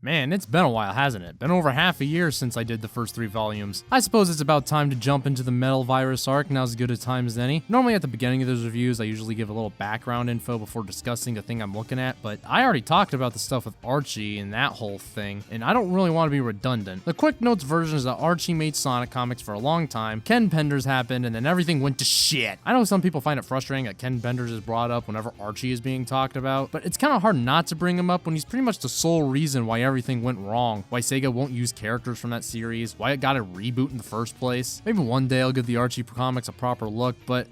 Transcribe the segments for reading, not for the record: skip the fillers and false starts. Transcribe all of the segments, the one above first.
Man, it's been a while, hasn't it? Been over half a year since I did the first 3 volumes. I suppose it's about time to jump into the Metal Virus arc, now's as good a time as any. Normally at the beginning of those reviews, I usually give a little background info before discussing the thing I'm looking at, but I already talked about the stuff with Archie and that whole thing, and I don't really want to be redundant. The quick notes version is that Archie made Sonic comics for a long time, Ken Penders happened, and then everything went to shit. I know some people find it frustrating that Ken Penders is brought up whenever Archie is being talked about, but it's kind of hard not to bring him up when he's pretty much the sole reason why everything went wrong. Why Sega won't use characters from that series, why it got a reboot in the first place. Maybe one day I'll give the Archie comics a proper look, but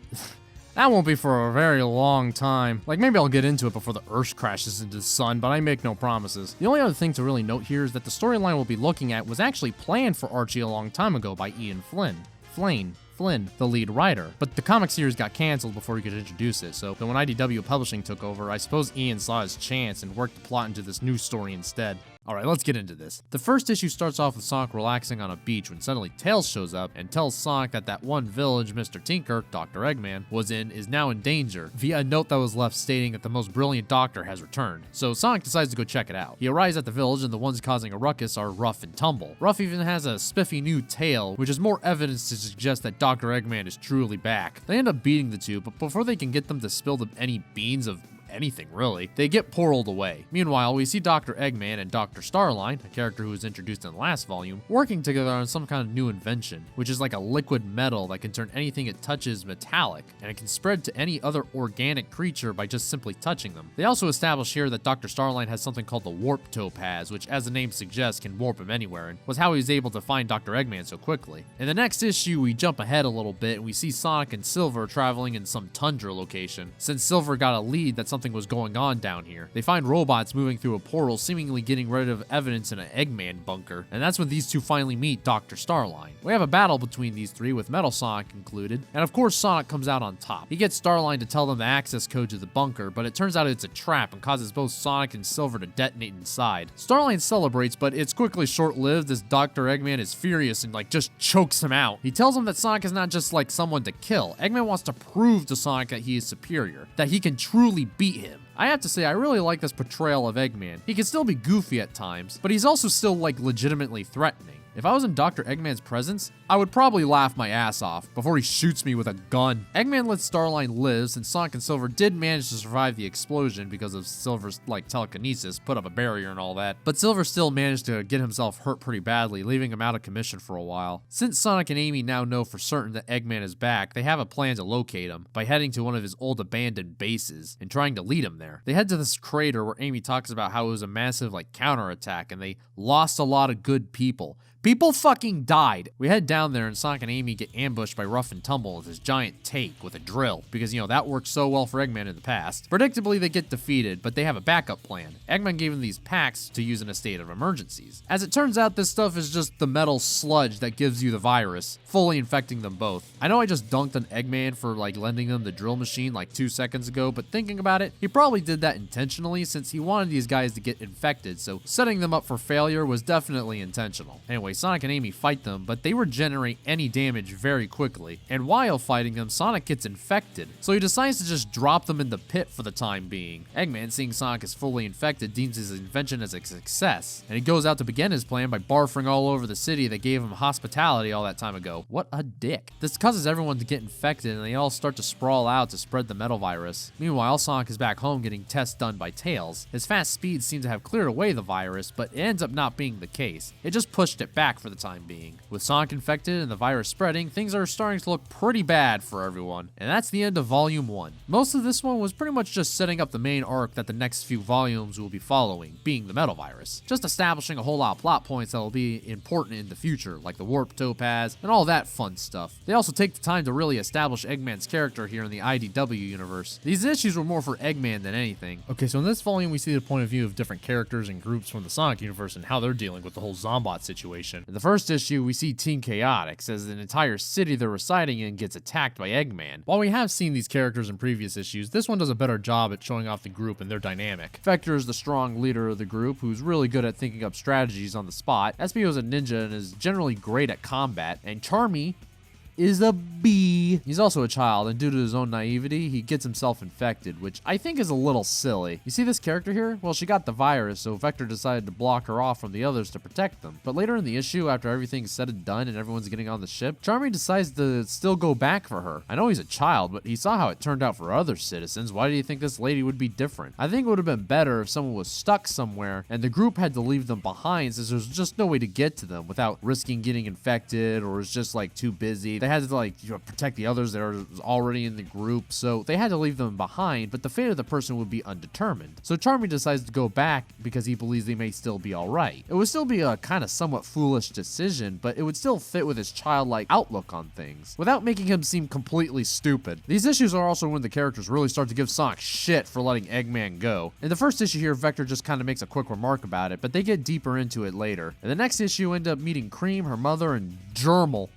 that won't be for a very long time. Like, maybe I'll get into it before the Earth crashes into the sun, but I make no promises. The only other thing to really note here is that the storyline we'll be looking at was actually planned for Archie a long time ago by Ian Flynn, the lead writer, but the comic series got canceled before he could introduce it, so when IDW Publishing took over, I suppose Ian saw his chance and worked the plot into this new story instead. Alright, let's get into this. The first issue starts off with Sonic relaxing on a beach when suddenly Tails shows up and tells Sonic that one village Mr. Tinker, Dr. Eggman, was in is now in danger, via a note that was left stating that the most brilliant doctor has returned. So Sonic decides to go check it out. He arrives at the village and the ones causing a ruckus are Ruff and Tumble. Ruff even has a spiffy new tail, which is more evidence to suggest that Dr. Eggman is truly back. They end up beating the two, but before they can get them to spill any beans of anything really, they get portaled away. Meanwhile, we see Dr. Eggman and Dr. Starline, a character who was introduced in the last volume, working together on some kind of new invention, which is like a liquid metal that can turn anything it touches metallic, and it can spread to any other organic creature by just simply touching them. They also establish here that Dr. Starline has something called the warp topaz, which as the name suggests can warp him anywhere, and was how he was able to find Dr. Eggman so quickly. In the next issue, we jump ahead a little bit and we see Sonic and Silver traveling in some tundra location. Since Silver got a lead that something was going on down here, they find robots moving through a portal, seemingly getting rid of evidence in an Eggman bunker, and that's when these two finally meet Dr. Starline. We have a battle between these three with Metal Sonic included, and of course Sonic comes out on top. He gets Starline to tell them the access code to the bunker, but it turns out it's a trap and causes both Sonic and Silver to detonate inside. Starline celebrates, but it's quickly short-lived as Dr. Eggman is furious and just chokes him out. He tells him that Sonic is not just someone to kill. Eggman wants to prove to Sonic that he is superior, that he can truly beat him. I have to say, I really like this portrayal of Eggman. He can still be goofy at times, but he's also still legitimately threatening. If I was in Dr. Eggman's presence, I would probably laugh my ass off before he shoots me with a gun. Eggman lets Starline live since Sonic and Silver did manage to survive the explosion because of Silver's telekinesis, put up a barrier and all that, but Silver still managed to get himself hurt pretty badly, leaving him out of commission for a while. Since Sonic and Amy now know for certain that Eggman is back, they have a plan to locate him by heading to one of his old abandoned bases and trying to lead him there. They head to this crater where Amy talks about how it was a massive counterattack and they lost a lot of good people. People fucking died. We head down there and Sonic and Amy get ambushed by Ruff and Tumble with his giant take with a drill, because that worked so well for Eggman in the past. Predictably, they get defeated, but they have a backup plan. Eggman gave them these packs to use in a state of emergencies. As it turns out, this stuff is just the metal sludge that gives you the virus, fully infecting them both. I know I just dunked on Eggman for lending them the drill machine 2 seconds ago, but thinking about it, he probably did that intentionally since he wanted these guys to get infected, so setting them up for failure was definitely intentional. Anyway, Sonic and Amy fight them, but they regenerate any damage very quickly, and while fighting them, Sonic gets infected, so he decides to just drop them in the pit for the time being. Eggman, seeing Sonic is fully infected, deems his invention as a success, and he goes out to begin his plan by barfing all over the city that gave him hospitality all that time ago. What a dick. This causes everyone to get infected, and they all start to sprawl out to spread the metal virus. Meanwhile, Sonic is back home getting tests done by Tails. His fast speed seems to have cleared away the virus, but it ends up not being the case. It just pushed it back for the time being. With Sonic infected and the virus spreading, things are starting to look pretty bad for everyone. And that's the end of Volume 1. Most of this one was pretty much just setting up the main arc that the next few volumes will be following, being the metal virus. Just establishing a whole lot of plot points that will be important in the future, like the warp topaz and all that fun stuff. They also take the time to really establish Eggman's character here in the IDW universe. These issues were more for Eggman than anything. Okay, so in this volume we see the point of view of different characters and groups from the Sonic universe and how they're dealing with the whole Zombot situation. In the first issue, we see Team Chaotix as an entire city they're residing in gets attacked by Eggman. While we have seen these characters in previous issues, this one does a better job at showing off the group and their dynamic. Vector is the strong leader of the group who's really good at thinking up strategies on the spot. Espio is a ninja and is generally great at combat, and Charmy is a B. He's also a child, and due to his own naivety, he gets himself infected, which I think is a little silly. You see this character here? Well, she got the virus, so Vector decided to block her off from the others to protect them. But later in the issue, after everything's said and done and everyone's getting on the ship, Charming decides to still go back for her. I know he's a child, but he saw how it turned out for other citizens. Why do you think this lady would be different? I think it would have been better if someone was stuck somewhere and the group had to leave them behind, since there's just no way to get to them without risking getting infected, or was just like too busy. They had to like protect the others that are already in the group, so they had to leave them behind, but the fate of the person would be undetermined. So Charming decides to go back because he believes they may still be alright. It would still be a kind of somewhat foolish decision, but it would still fit with his childlike outlook on things, without making him seem completely stupid. These issues are also when the characters really start to give Sonic shit for letting Eggman go. In the first issue here, Vector just kind of makes a quick remark about it, but they get deeper into it later. In the next issue, end up meeting Cream, her mother, and Gerbil.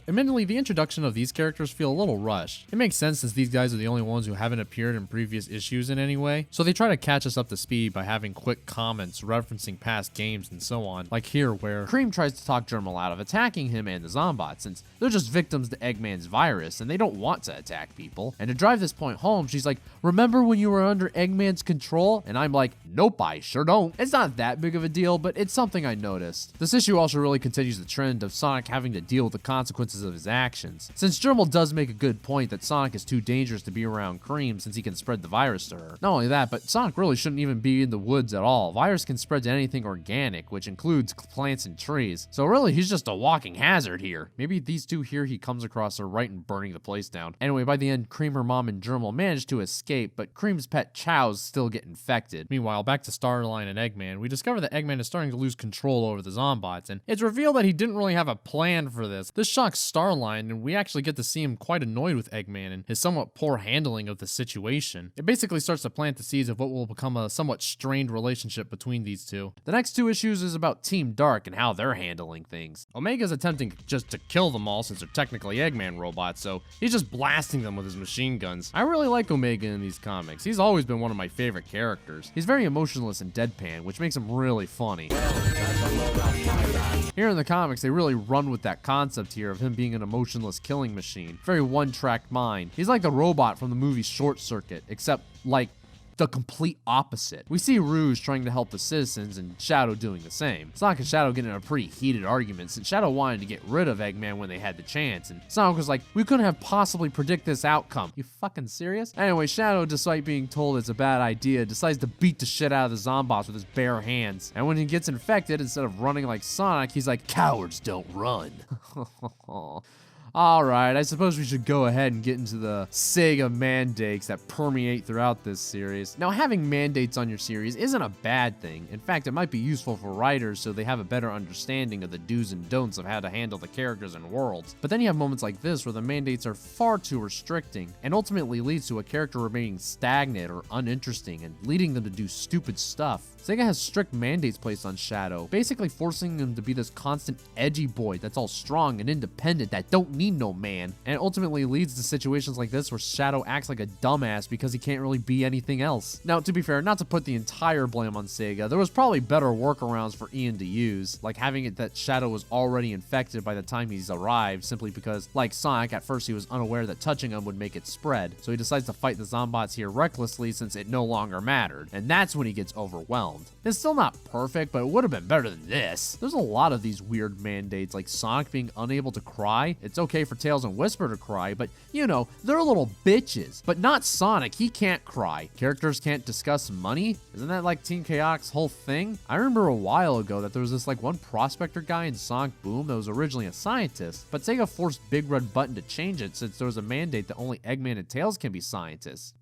Admittedly, the introduction of these characters feel a little rushed. It makes sense since these guys are the only ones who haven't appeared in previous issues in any way, so they try to catch us up to speed by having quick comments referencing past games and so on, like here where Cream tries to talk Gerbil out of attacking him and the Zombots, since they're just victims to Eggman's virus and they don't want to attack people. And to drive this point home, she's like, "Remember when you were under Eggman's control?" And I'm like, "Nope, I sure don't." It's not that big of a deal, but it's something I noticed. This issue also really continues the trend of Sonic having to deal with the consequences of his actions, since Gerbil does make a good point that Sonic is too dangerous to be around Cream since he can spread the virus to her. Not only that, but Sonic really shouldn't even be in the woods at all. Virus can spread to anything organic, which includes plants and trees. So really, he's just a walking hazard here. Maybe these two here he comes across are right in burning the place down. Anyway, by the end, Cream, her mom, and Gerbil manage to escape, but Cream's pet Chows still get infected. Meanwhile, back to Starline and Eggman, we discover that Eggman is starting to lose control over the Zombots, and it's revealed that he didn't really have a plan for this. This shocks Starline, and we actually get to see him quite annoyed with Eggman and his somewhat poor handling of the situation. It basically starts to plant the seeds of what will become a somewhat strained relationship between these two. The next two issues is about Team Dark and how they're handling things. Omega's attempting just to kill them all since they're technically Eggman robots, so he's just blasting them with his machine guns. I really like Omega in these comics. He's always been one of my favorite characters. He's very emotionless and deadpan, which makes him really funny. Here in the comics, they really run with that concept here of him being an emotionless killing machine. Very one-track mind. He's like the robot from the movie Short Circuit, except like the complete opposite. We see Rouge trying to help the citizens and Shadow doing the same. Sonic and Shadow get in a pretty heated argument since Shadow wanted to get rid of Eggman when they had the chance, and Sonic was like, "We couldn't have possibly predict this outcome." You fucking serious? Anyway, Shadow, despite being told it's a bad idea, decides to beat the shit out of the Zombots with his bare hands. And when he gets infected, instead of running like Sonic, he's like, "Cowards don't run." Alright, I suppose we should go ahead and get into the Sega mandates that permeate throughout this series. Now, having mandates on your series isn't a bad thing. In fact, it might be useful for writers so they have a better understanding of the do's and don'ts of how to handle the characters and worlds. But then you have moments like this where the mandates are far too restricting and ultimately leads to a character remaining stagnant or uninteresting and leading them to do stupid stuff. Sega has strict mandates placed on Shadow, basically forcing him to be this constant edgy boy that's all strong and independent that don't need no man, and it ultimately leads to situations like this where Shadow acts like a dumbass because he can't really be anything else. Now, to be fair, not to put the entire blame on Sega, there was probably better workarounds for Ian to use, like having it that Shadow was already infected by the time he's arrived, simply because, like Sonic, at first he was unaware that touching him would make it spread, so he decides to fight the Zombots here recklessly since it no longer mattered, and that's when he gets overwhelmed. It's still not perfect, but it would have been better than this. There's a lot of these weird mandates, like Sonic being unable to cry. It's okay for Tails and Whisper to cry, but you know, they're little bitches. But not Sonic, he can't cry. Characters can't discuss money? Isn't that like Team Chaotix' whole thing? I remember a while ago that there was this like one prospector guy in Sonic Boom that was originally a scientist, but Sega forced Big Red Button to change it since there was a mandate that only Eggman and Tails can be scientists.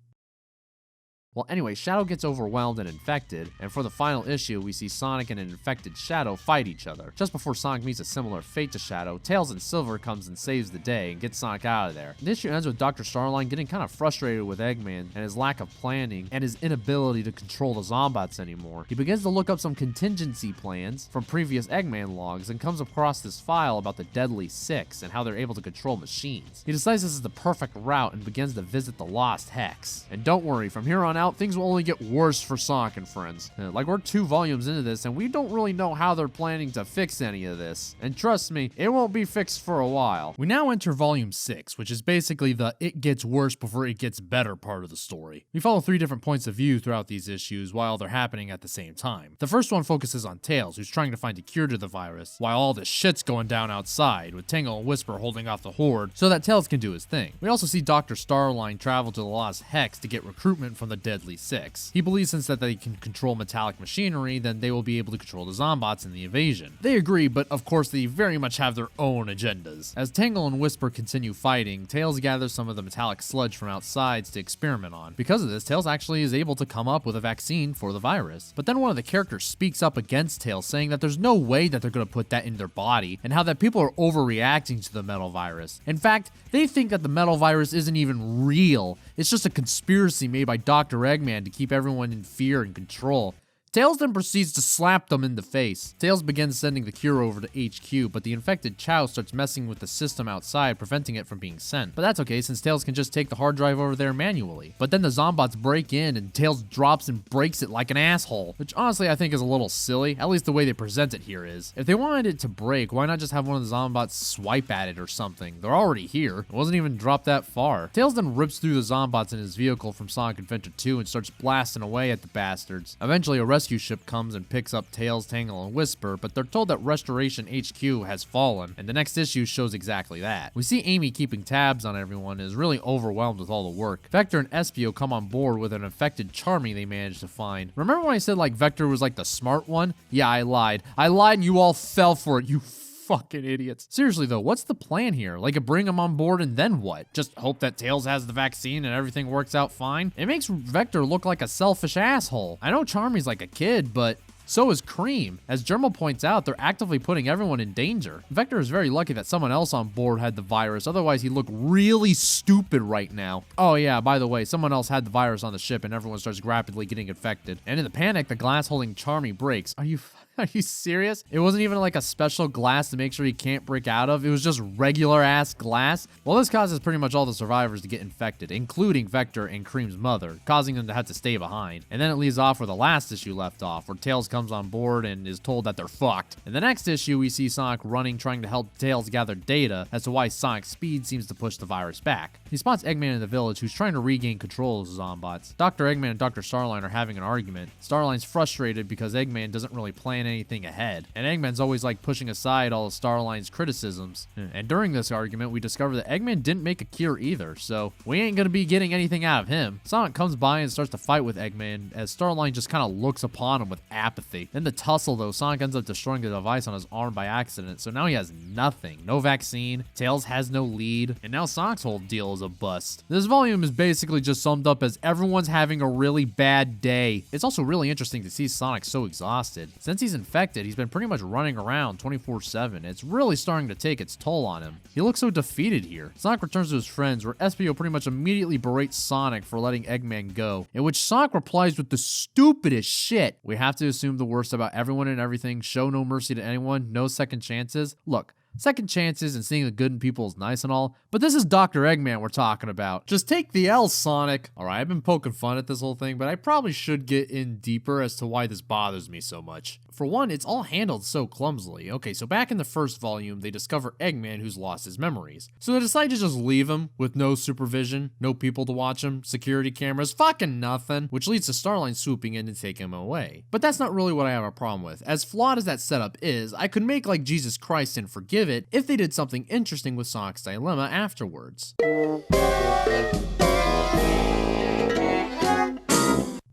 Well, anyway, Shadow gets overwhelmed and infected, and for the final issue, we see Sonic and an infected Shadow fight each other. Just before Sonic meets a similar fate to Shadow, Tails and Silver comes and saves the day and gets Sonic out of there. The issue ends with Dr. Starline getting kind of frustrated with Eggman and his lack of planning and his inability to control the Zombots anymore. He begins to look up some contingency plans from previous Eggman logs and comes across this file about the Deadly Six and how they're able to control machines. He decides this is the perfect route and begins to visit the Lost Hex. And don't worry, from here on out, out, things will only get worse for Sonic and friends. Like, we're 2 volumes into this, and we don't really know how they're planning to fix any of this. And trust me, it won't be fixed for a while. We now enter volume 6, which is basically the it gets worse before it gets better part of the story. We follow 3 different points of view throughout these issues while they're happening at the same time. The first one focuses on Tails, who's trying to find a cure to the virus, while all this shit's going down outside, with Tangle and Whisper holding off the Horde so that Tails can do his thing. We also see Dr. Starline travel to the Lost Hex to get recruitment from the Deadly Six. He believes since that they can control metallic machinery, then they will be able to control the Zombots in the invasion. They agree, but of course they very much have their own agendas. As Tangle and Whisper continue fighting, Tails gathers some of the metallic sludge from outside to experiment on. Because of this, Tails actually is able to come up with a vaccine for the virus. But then one of the characters speaks up against Tails, saying that there's no way that they're going to put that in their body, and how that people are overreacting to the metal virus. In fact, they think that the metal virus isn't even real. It's just a conspiracy made by Dr. Eggman to keep everyone in fear and control. Tails then proceeds to slap them in the face. Tails begins sending the cure over to HQ, but the infected Chao starts messing with the system outside, preventing it from being sent. But that's okay, since Tails can just take the hard drive over there manually. But then the Zombots break in, and Tails drops and breaks it like an asshole, which honestly I think is a little silly, at least the way they present it here is. If they wanted it to break, why not just have one of the Zombots swipe at it or something? They're already here. It wasn't even dropped that far. Tails then rips through the Zombots in his vehicle from Sonic Adventure 2 and starts blasting away at the bastards. Eventually, a rescue ship comes and picks up Tails, Tangle, and Whisper, but they're told that Restoration HQ has fallen, and the next issue shows exactly that. We see Amy keeping tabs on everyone and is really overwhelmed with all the work. Vector and Espio come on board with an infected Charmy they managed to find. Remember when I said like Vector was like the smart one? Yeah, I lied. I lied and you all fell for it, you fucking idiots. Seriously though, what's the plan here? Like, bring him on board and then what? Just hope that Tails has the vaccine and everything works out fine? It makes Vector look like a selfish asshole. I know Charmy's like a kid, but so is Cream. As Gemma points out, they're actively putting everyone in danger. Vector is very lucky that someone else on board had the virus, otherwise he'd look really stupid right now. Oh yeah, by the way, someone else had the virus on the ship and everyone starts rapidly getting infected. And in the panic, the glass holding Charmy breaks. Are you serious? It wasn't even like a special glass to make sure he can't break out of. It was just regular ass glass. Well, this causes pretty much all the survivors to get infected, including Vector and Cream's mother, causing them to have to stay behind. And then it leaves off where the last issue left off, where Tails comes on board and is told that they're fucked. In the next issue, we see Sonic running, trying to help Tails gather data as to why Sonic's speed seems to push the virus back. He spots Eggman in the village, who's trying to regain control of the Zombots. Dr. Eggman and Dr. Starline are having an argument. Starline's frustrated because Eggman doesn't really plan anything ahead, and Eggman's always like pushing aside all of Starline's criticisms. And during this argument, we discover that Eggman didn't make a cure either, so we ain't gonna be getting anything out of him. Sonic comes by and starts to fight with Eggman, as Starline just kind of looks upon him with apathy. In the tussle though, Sonic ends up destroying the device on his arm by accident, so now he has nothing. No vaccine, Tails has no lead, and now Sonic's whole deal is a bust. This volume is basically just summed up as everyone's having a really bad day. It's also really interesting to see Sonic so exhausted. Since he's infected, he's been pretty much running around 24/7. It's really starting to take its toll on him. He looks so defeated here. Sonic returns to his friends, where Espio pretty much immediately berates Sonic for letting Eggman go, in which Sonic replies with the stupidest shit. We have to assume the worst about everyone and everything, show no mercy to anyone, no second chances. Look, second chances and seeing the good in people is nice and all, but this is Dr. Eggman we're talking about. Just take the L, Sonic. Alright, I've been poking fun at this whole thing, but I probably should get in deeper as to why this bothers me so much. For one, it's all handled so clumsily. Okay, so back in the first volume, they discover Eggman who's lost his memories. So they decide to just leave him with no supervision, no people to watch him, security cameras, fucking nothing, which leads to Starline swooping in and taking him away. But that's not really what I have a problem with. As flawed as that setup is, I could make like Jesus Christ and forgive it if they did something interesting with Sonic's dilemma afterwards.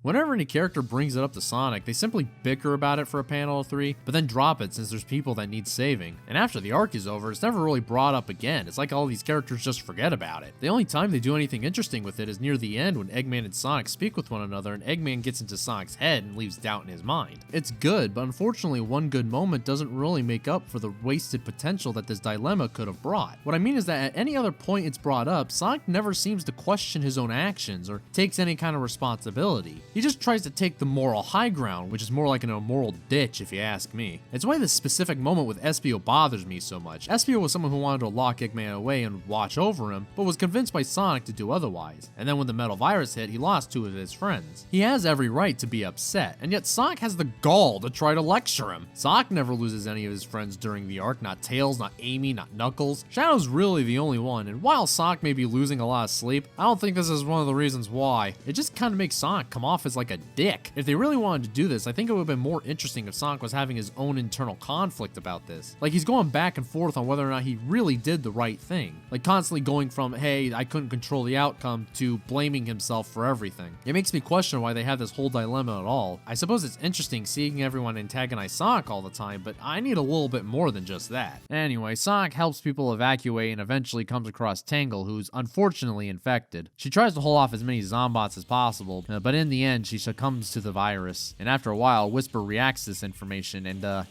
Whenever any character brings it up to Sonic, they simply bicker about it for a panel or 3, but then drop it since there's people that need saving. And after the arc is over, it's never really brought up again. It's like all these characters just forget about it. The only time they do anything interesting with it is near the end when Eggman and Sonic speak with one another and Eggman gets into Sonic's head and leaves doubt in his mind. It's good, but unfortunately one good moment doesn't really make up for the wasted potential that this dilemma could have brought. What I mean is that at any other point it's brought up, Sonic never seems to question his own actions or takes any kind of responsibility. He just tries to take the moral high ground, which is more like an immoral ditch if you ask me. It's why this specific moment with Espio bothers me so much. Espio was someone who wanted to lock Eggman away and watch over him, but was convinced by Sonic to do otherwise. And then when the metal virus hit, he lost 2 of his friends. He has every right to be upset, and yet Sonic has the gall to try to lecture him. Sonic never loses any of his friends during the arc, not Tails, not Amy, not Knuckles. Shadow's really the only one, and while Sonic may be losing a lot of sleep, I don't think this is one of the reasons why. It just kind of makes Sonic come off as like a dick. If they really wanted to do this, I think it would have been more interesting if Sonic was having his own internal conflict about this. Like he's going back and forth on whether or not he really did the right thing. Like constantly going from, hey, I couldn't control the outcome, to blaming himself for everything. It makes me question why they have this whole dilemma at all. I suppose it's interesting seeing everyone antagonize Sonic all the time, but I need a little bit more than just that. Anyway, Sonic helps people evacuate and eventually comes across Tangle, who's unfortunately infected. She tries to hold off as many Zombots as possible, but in the end, she succumbs to the virus. And after a while, Whisper reacts to this information and,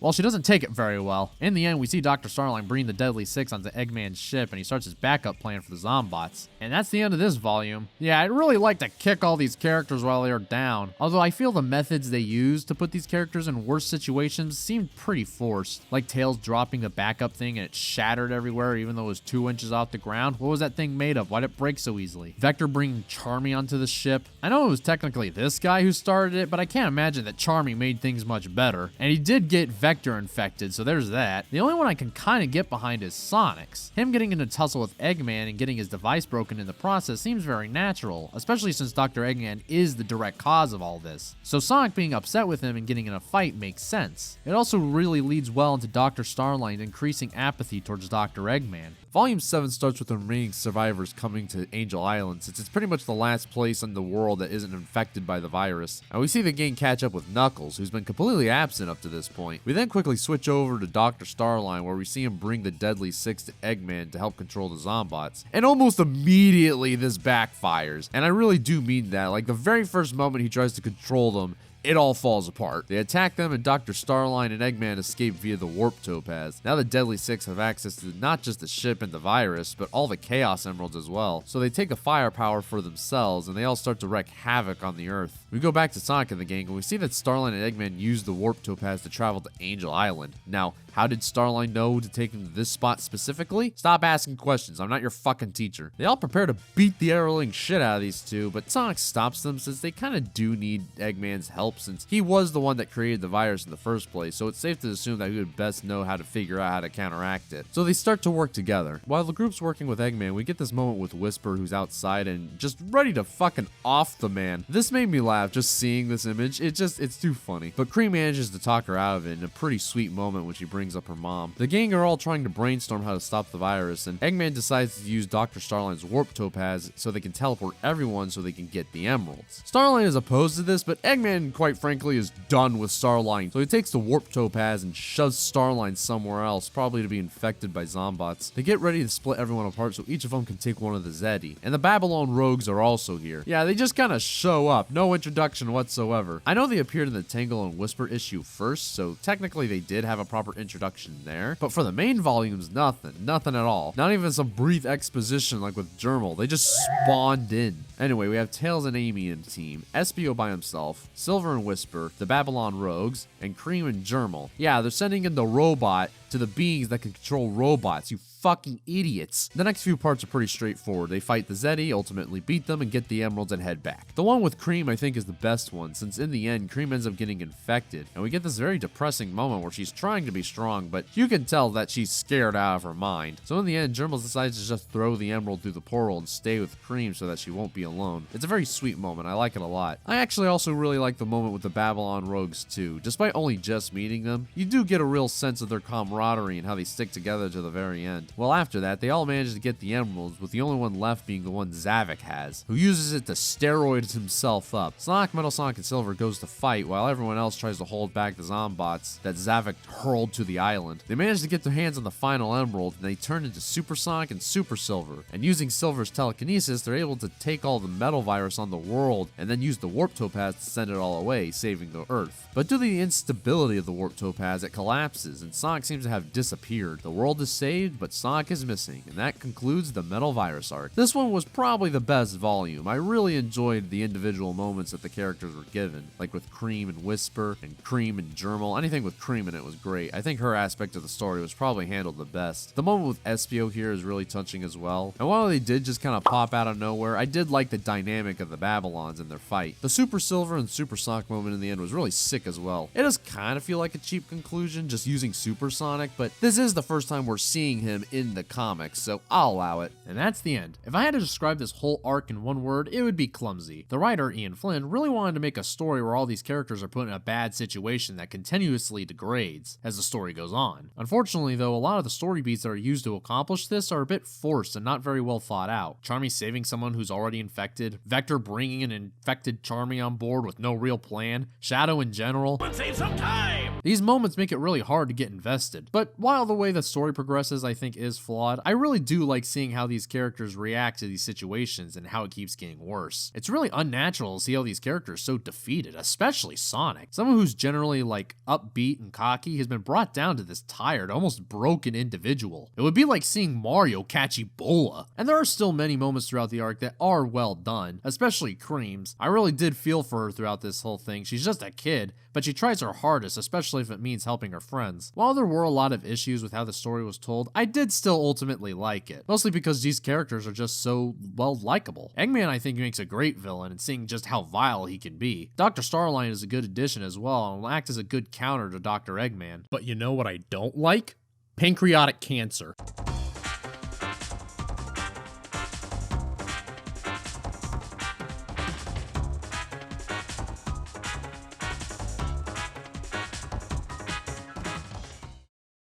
well, she doesn't take it very well. In the end, we see Dr. Starline bring the Deadly Six onto Eggman's ship, and he starts his backup plan for the Zombots. And that's the end of this volume. Yeah, I'd really like to kick all these characters while they're down, although I feel the methods they used to put these characters in worse situations seemed pretty forced. Like Tails dropping the backup thing and it shattered everywhere even though it was 2 inches off the ground. What was that thing made of? Why'd it break so easily? Vector bringing Charmy onto the ship. I know it was technically this guy who started it, but I can't imagine that Charmy made things much better. And he did get Vector infected, so there's that. The only one I can kind of get behind is Sonic's. Him getting in a tussle with Eggman and getting his device broken in the process seems very natural, especially since Dr. Eggman is the direct cause of all this. So Sonic being upset with him and getting in a fight makes sense. It also really leads well into Dr. Starline increasing apathy towards Dr. Eggman. Volume 7 starts with the remaining survivors coming to Angel Island, since it's pretty much the last place in the world that isn't infected by the virus. And we see the gang catch up with Knuckles, who's been completely absent up to this point. We then quickly switch over to Dr. Starline, where we see him bring the Deadly Six to Eggman to help control the Zombots. And almost immediately this backfires. And I really do mean that. Like the very first moment he tries to control them, it all falls apart. They attack them and Dr. Starline and Eggman escape via the Warp Topaz. Now the Deadly Six have access to not just the ship and the virus, but all the Chaos Emeralds as well. So they take the firepower for themselves and they all start to wreak havoc on the Earth. We go back to Sonic and the gang and we see that Starline and Eggman use the Warp Topaz to travel to Angel Island. Now, how did Starline know to take him to this spot specifically? Stop asking questions, I'm not your fucking teacher. They all prepare to beat the airling shit out of these two, but Sonic stops them since they kind of do need Eggman's help since he was the one that created the virus in the first place, so it's safe to assume that he would best know how to figure out how to counteract it. So they start to work together. While the group's working with Eggman, we get this moment with Whisper who's outside and just ready to fucking off the man. This made me laugh just seeing this image. It's too funny. But Cream manages to talk her out of it in a pretty sweet moment when she brings up her mom. The gang are all trying to brainstorm how to stop the virus, and Eggman decides to use Dr. Starline's Warp Topaz so they can teleport everyone so they can get the emeralds. Starline is opposed to this, but Eggman, quite frankly, is done with Starline, so he takes the Warp Topaz and shoves Starline somewhere else, probably to be infected by Zombots. They get ready to split everyone apart so each of them can take one of the Zeddy. And the Babylon Rogues are also here. Yeah, they just kind of show up, no introduction whatsoever. I know they appeared in the Tangle and Whisper issue first, so technically they did have a proper introduction there, but for the main volumes, nothing at all. Not even some brief exposition like with Germal, they just spawned in. Anyway, we have Tails and Amy in the team, Espio by himself, Silver and Whisper, the Babylon Rogues, and Cream and Germal. Yeah, they're sending in the robot to the beings that can control robots, you fucking idiots. The next few parts are pretty straightforward. They fight the Zeddy, ultimately beat them, and get the emeralds and head back. The one with Cream I think is the best one, since in the end, Cream ends up getting infected, and we get this very depressing moment where she's trying to be strong, but you can tell that she's scared out of her mind. So in the end, Germal decides to just throw the emerald through the portal and stay with Cream so that she won't be alone. It's a very sweet moment, I like it a lot. I actually also really like the moment with the Babylon Rogues too. Despite only just meeting them, you do get a real sense of their camaraderie and how they stick together to the very end. Well, after that, they all manage to get the emeralds, with the only one left being the one Zavik has, who uses it to steroid himself up. Sonic, Metal Sonic, and Silver goes to fight, while everyone else tries to hold back the Zombots that Zavik hurled to the island. They manage to get their hands on the final emerald, and they turn into Super Sonic and Super Silver. And using Silver's telekinesis, they're able to take all the metal virus on the world, and then use the Warp Topaz to send it all away, saving the Earth. But due to the instability of the Warp Topaz, it collapses, and Sonic seems to have disappeared. The world is saved, but Sonic is missing, and that concludes the Metal Virus arc. This one was probably the best volume. I really enjoyed the individual moments that the characters were given, like with Cream and Whisper, and Cream and Germal. Anything with Cream in it was great. I think her aspect of the story was probably handled the best. The moment with Espio here is really touching as well. And while they did just kind of pop out of nowhere, I did like the dynamic of the Babylons in their fight. The Super Silver and Super Sonic moment in the end was really sick as well. It does kind of feel like a cheap conclusion just using Super Sonic, but this is the first time we're seeing him in the comics, so I'll allow it. And that's the end. If I had to describe this whole arc in one word, it would be clumsy. The writer, Ian Flynn, really wanted to make a story where all these characters are put in a bad situation that continuously degrades as the story goes on. Unfortunately though, a lot of the story beats that are used to accomplish this are a bit forced and not very well thought out. Charmy saving someone who's already infected, Vector bringing an infected Charmy on board with no real plan, Shadow in general. Let's save some time! These moments make it really hard to get invested. But while the way the story progresses I think is flawed, I really do like seeing how these characters react to these situations and how it keeps getting worse. It's really unnatural to see all these characters so defeated, especially Sonic. Someone who's generally like upbeat and cocky has been brought down to this tired, almost broken individual. It would be like seeing Mario catch Ebola. And there are still many moments throughout the arc that are well done, especially Cream's. I really did feel for her throughout this whole thing. She's just a kid, but she tries her hardest, especially if it means helping her friends. While there were a lot of issues with how the story was told, I did still ultimately like it. Mostly because these characters are just so, well, likable. Eggman I think makes a great villain, and seeing just how vile he can be. Dr. Starline is a good addition as well, and will act as a good counter to Dr. Eggman. But you know what I don't like? Pancreatic cancer.